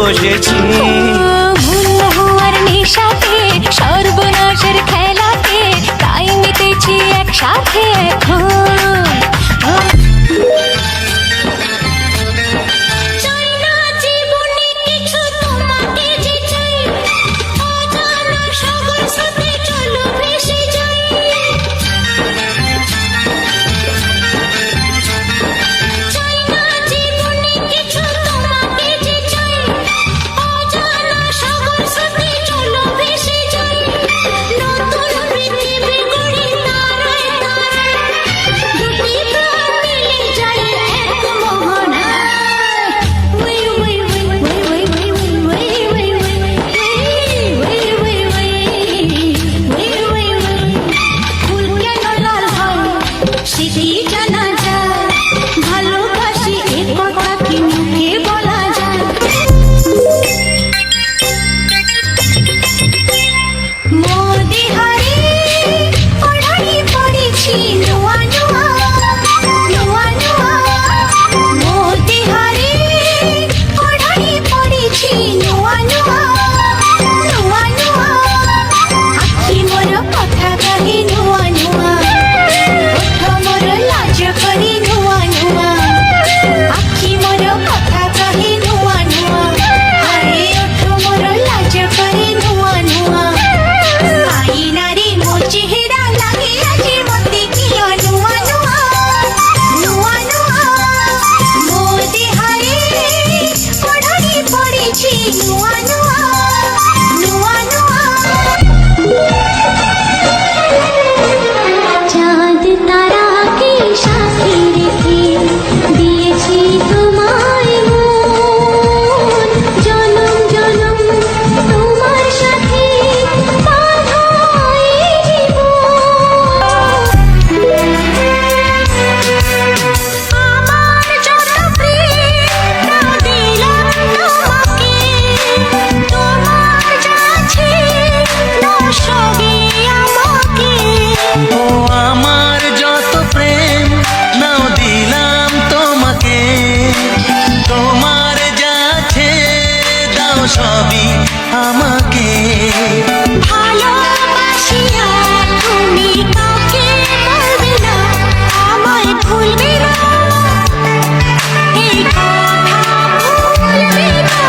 বসেছি। ভুল হওয়ার নেশাতে সর্বনাশের খেলাতে তাই মেতেছি একসাথে এখন। সবই আমাকে ভালোবাসিয়া তুমি কাউকে বলবে না, আমায় ভুলবে না, এই কথা ভুলবে না।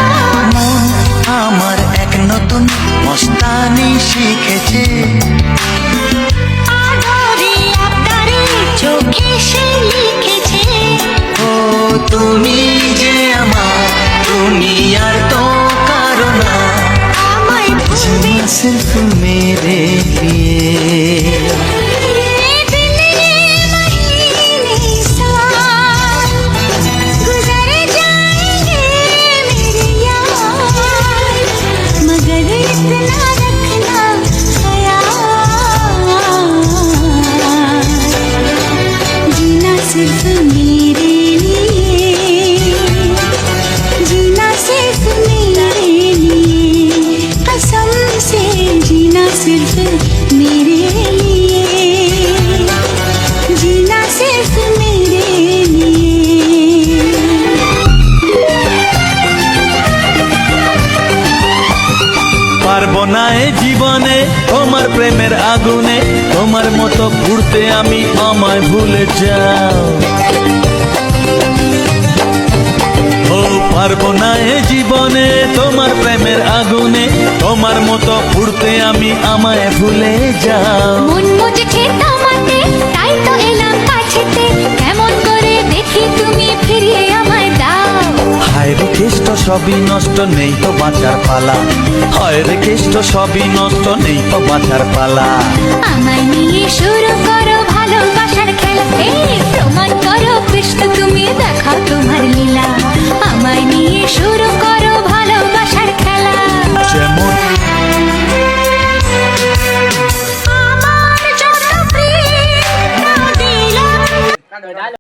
মন আমার এক নতুন মস্তানি শিখেছে, আদরে আবদারে চোখে সে লিখেছে। ও তুমি যে আমার, তুমি আর তো सिर्फ मेरे लिए। गुजर जाएंगे मेरे यार, मगर इतना रखना ख्याल, जीना सिर्फ मेरे लिए, जीना सिर्फ मेरे लिए, कसम से जीना सिर्फ मेरे लिए, जीना सिर्फ मेरे लिए। পারবো না এ জীবনে তোমার প্রেমের আগুনে, তোমার মতো ঘুরতে আমি, আমায় ভুলে যাও। ও পারবো না এ জীবনে তোমার প্রেমের আগুনে, তোমার মতো ঘুরতে আমি, আমায় ভুলে যাও। মন মুজকে থামাতে তাই তো এলাম কাছেতে, কেমন করে দেখি তুমি ফিরিয়ে আমায় দাও। হায় রে কেষ্ট সবই নষ্ট, নেই তো বাঁচার পালা, হায় রে কেষ্ট সবই নষ্ট, নেই তো বাঁচার পালা। আমায় নিয়ে শুরু করো ভালোবাসার খেলা, প্রমাণ করো কৃষ্ণ তুমি, দেখাও তোমার লীলা। আমায় নিয়ে শুরু করো ভালোবাসার খেলা, যেমন আমার যত প্রেম দিলাম।